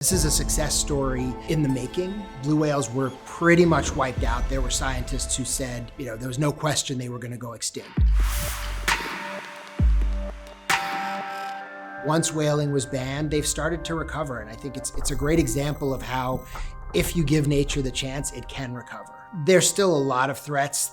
This is a success story in the making. Blue whales were pretty much wiped out. There were scientists who said, there was no question they were going to go extinct. Once whaling was banned, they've started to recover. And I think it's a great example of how, if you give nature the chance, it can recover. There's still a lot of threats.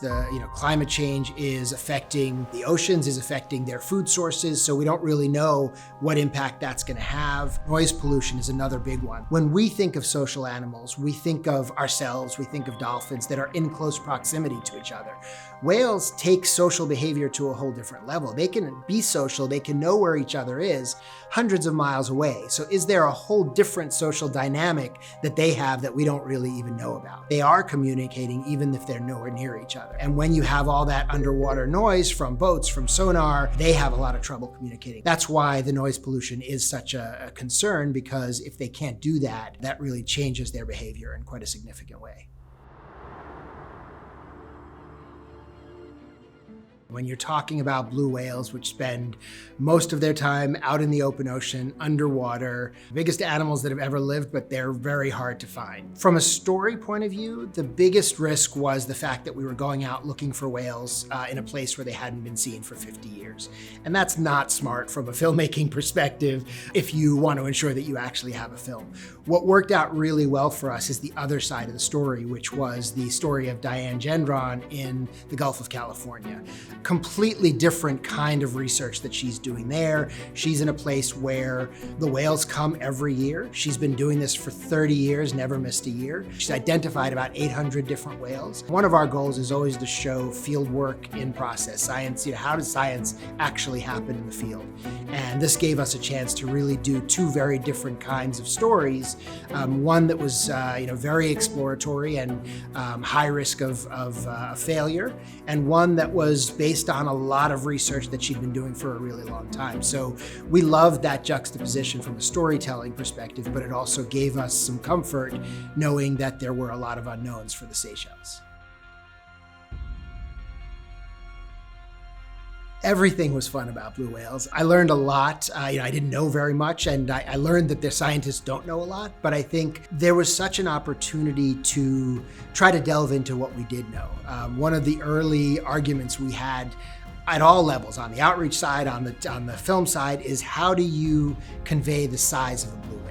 Climate change is affecting the oceans, is affecting their food sources, so we don't really know what impact that's going to have. Noise pollution is another big one. When we think of social animals, we think of ourselves, we think of dolphins that are in close proximity to each other. Whales take social behavior to a whole different level. They can be social, they can know where each other is hundreds of miles away. So is there a whole different social dynamic that they have that we don't really even know about? They are communicating even if they're nowhere near each other. And when you have all that underwater noise from boats, from sonar, they have a lot of trouble communicating. That's why the noise pollution is such a concern, because if they can't do that, that really changes their behavior in quite a significant way. When you're talking about blue whales, which spend most of their time out in the open ocean, underwater, biggest animals that have ever lived, but they're very hard to find. From a story point of view, the biggest risk was the fact that we were going out looking for whales in a place where they hadn't been seen for 50 years. And that's not smart from a filmmaking perspective if you want to ensure that you actually have a film. What worked out really well for us is the other side of the story, which was the story of Diane Gendron in the Gulf of California. Completely different kind of research that she's doing there. She's in a place where the whales come every year. She's been doing this for 30 years, never missed a year. She's identified about 800 different whales. One of our goals is always to show field work in process. Science, how does science actually happen in the field? And this gave us a chance to really do two very different kinds of stories. One that was very exploratory and high risk of failure, and one that was based on a lot of research that she'd been doing for a really long time. So we loved that juxtaposition from a storytelling perspective, but it also gave us some comfort knowing that there were a lot of unknowns for the Seychelles. Everything was fun about blue whales. I learned a lot. I didn't know very much, and I learned that the scientists don't know a lot, but I think there was such an opportunity to try to delve into what we did know. One of the early arguments we had at all levels, on the outreach side, on the film side, is how do you convey the size of a blue whale?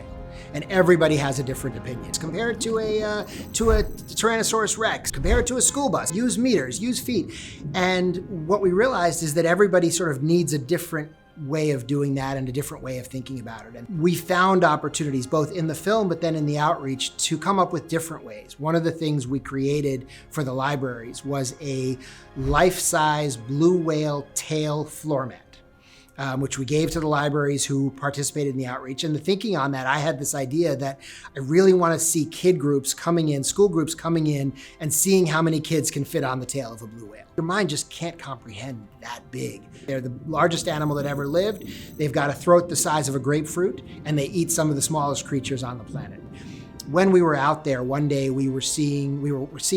And everybody has a different opinion. Compare it to a Tyrannosaurus Rex, compare it to a school bus, use meters, use feet. And what we realized is that everybody sort of needs a different way of doing that and a different way of thinking about it. And we found opportunities both in the film but then in the outreach to come up with different ways. One of the things we created for the libraries was a life-size blue whale tail floor mat. Which we gave to the libraries who participated in the outreach. And the thinking on that, I had this idea that I really want to see kid groups coming in, school groups coming in, and seeing how many kids can fit on the tail of a blue whale. Your mind just can't comprehend that big. They're the largest animal that ever lived. They've got a throat the size of a grapefruit, and they eat some of the smallest creatures on the planet. When we were out there one day, we were seeing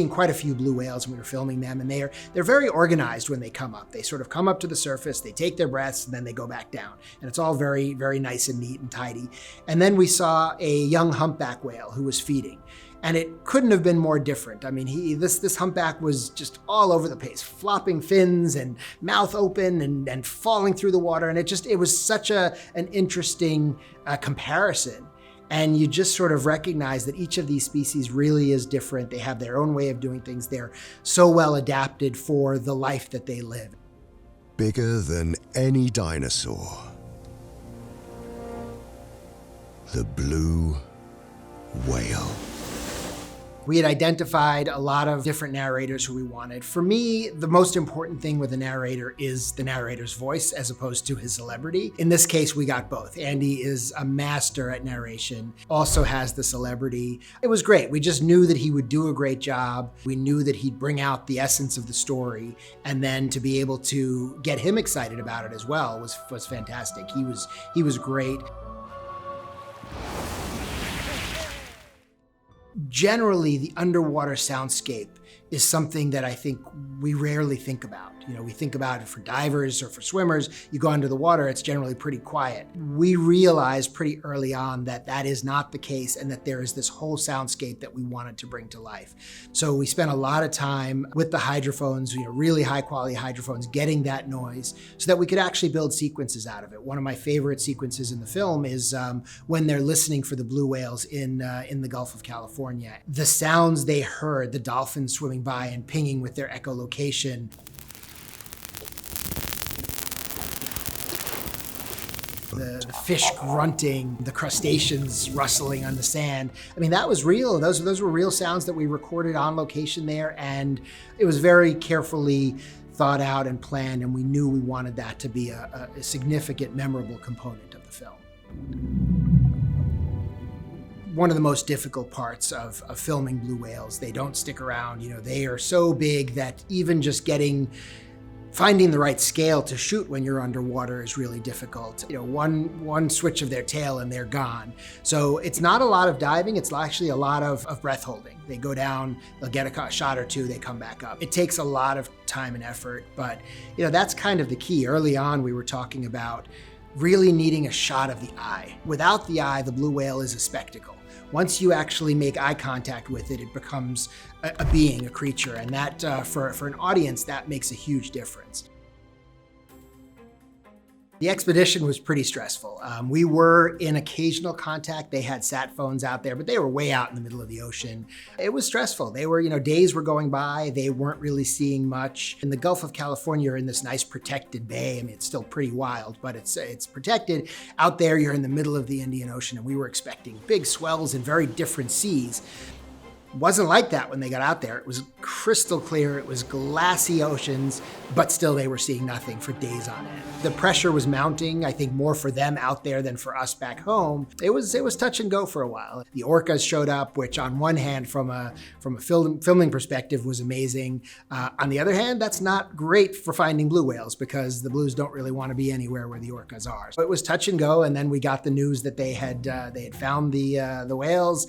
quite a few blue whales, and we were filming them, and they're very organized when they come up. They sort of come up to the surface, they take their breaths, and then they go back down. And it's all very, very nice and neat and tidy. And then we saw a young humpback whale who was feeding. And it couldn't have been more different. I mean, this humpback was just all over the place, flopping fins and mouth open and falling through the water. And it was such an interesting comparison. And you just sort of recognize that each of these species really is different. They have their own way of doing things. They're so well adapted for the life that they live. Bigger than any dinosaur. The blue whale. We had identified a lot of different narrators who we wanted. For me, the most important thing with a narrator is the narrator's voice as opposed to his celebrity. In this case, we got both. Andy is a master at narration, also has the celebrity. It was great. We just knew that he would do a great job. We knew that he'd bring out the essence of the story, and then to be able to get him excited about it as well was fantastic. He was great. Generally, the underwater soundscape is something that I think we rarely think about. We think about it for divers or for swimmers. You go under the water, it's generally pretty quiet. We realized pretty early on that that is not the case and that there is this whole soundscape that we wanted to bring to life. So we spent a lot of time with the hydrophones, really high quality hydrophones, getting that noise so that we could actually build sequences out of it. One of my favorite sequences in the film is when they're listening for the blue whales in the Gulf of California. The sounds they heard, the dolphins swimming by and pinging with their echolocation. The fish grunting, the crustaceans rustling on the sand. I mean, that was real. Those were real sounds that we recorded on location there, and it was very carefully thought out and planned, and we knew we wanted that to be a significant, memorable component of the film. One of the most difficult parts of filming blue whales, they don't stick around. They are so big that even just finding the right scale to shoot when you're underwater is really difficult. One switch of their tail and they're gone. So it's not a lot of diving, it's actually a lot of breath holding. They go down, they'll get a shot or two, they come back up. It takes a lot of time and effort, but that's kind of the key. Early on, we were talking about really needing a shot of the eye. Without the eye, the blue whale is a spectacle. Once you actually make eye contact with it, it becomes a being, a creature, and that for an audience, that makes a huge difference. The expedition was pretty stressful. We were in occasional contact. They had sat phones out there, but they were way out in the middle of the ocean. It was stressful. They were, days were going by. They weren't really seeing much. In the Gulf of California, you're in this nice protected bay. I mean, it's still pretty wild, but it's protected. Out there, you're in the middle of the Indian Ocean, and we were expecting big swells and very different seas. Wasn't like that when they got out there. It was crystal clear, it was glassy oceans, but still they were seeing nothing for days on end. The pressure was mounting, I think more for them out there than for us back home. It was touch and go for a while. The orcas showed up, which on one hand, from a filming perspective was amazing. On the other hand, that's not great for finding blue whales because the blues don't really want to be anywhere where the orcas are. So it was touch and go, and then we got the news that they had found the whales,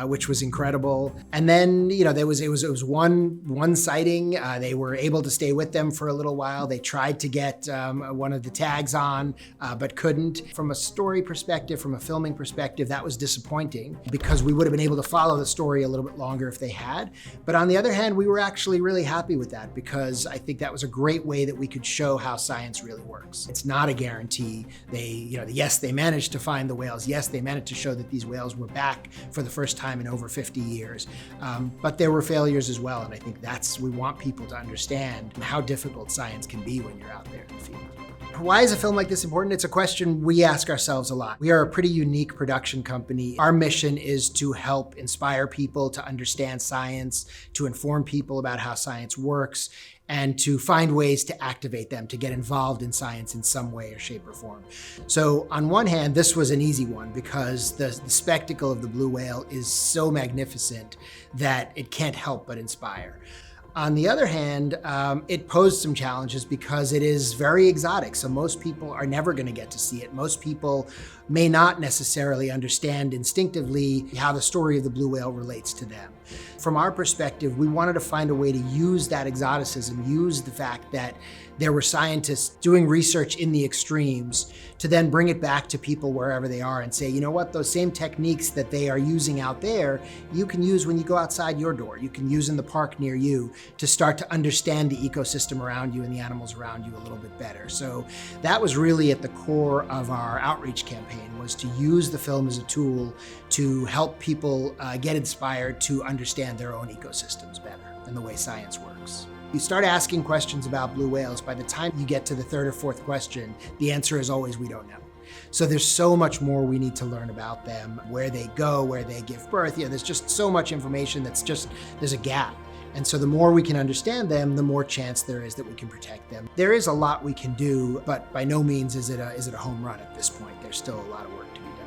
which was incredible. And then, it was one sighting. They were able to stay with them for a little while. They tried to get one of the tags on, but couldn't. From a story perspective, from a filming perspective, that was disappointing because we would have been able to follow the story a little bit longer if they had. But on the other hand, we were actually really happy with that because I think that was a great way that we could show how science really works. It's not a guarantee. Yes, they managed to find the whales. Yes, they managed to show that these whales were back for the first time in over 50 years. But there were failures as well, and I think we want people to understand how difficult science can be when you're out there in the field. Why is a film like this important? It's a question we ask ourselves a lot. We are a pretty unique production company. Our mission is to help inspire people to understand science, to inform people about how science works, and to find ways to activate them, to get involved in science in some way or shape or form. So on one hand, this was an easy one because the spectacle of the blue whale is so magnificent that it can't help but inspire. On the other hand, it posed some challenges because it is very exotic. So most people are never going to get to see it. Most people may not necessarily understand instinctively how the story of the blue whale relates to them. From our perspective, we wanted to find a way to use that exoticism, use the fact that there were scientists doing research in the extremes to then bring it back to people wherever they are and say, you know what, those same techniques that they are using out there, you can use when you go outside your door. You can use in the park near you to start to understand the ecosystem around you and the animals around you a little bit better. So that was really at the core of our outreach campaign, was to use the film as a tool to help people get inspired to understand their own ecosystems better and the way science works. You start asking questions about blue whales, by the time you get to the third or fourth question, the answer is always, we don't know. So there's so much more we need to learn about them, where they go, where they give birth. There's just so much information there's a gap. And so the more we can understand them, the more chance there is that we can protect them. There is a lot we can do, but by no means is it a home run at this point. There's still a lot of work to be done.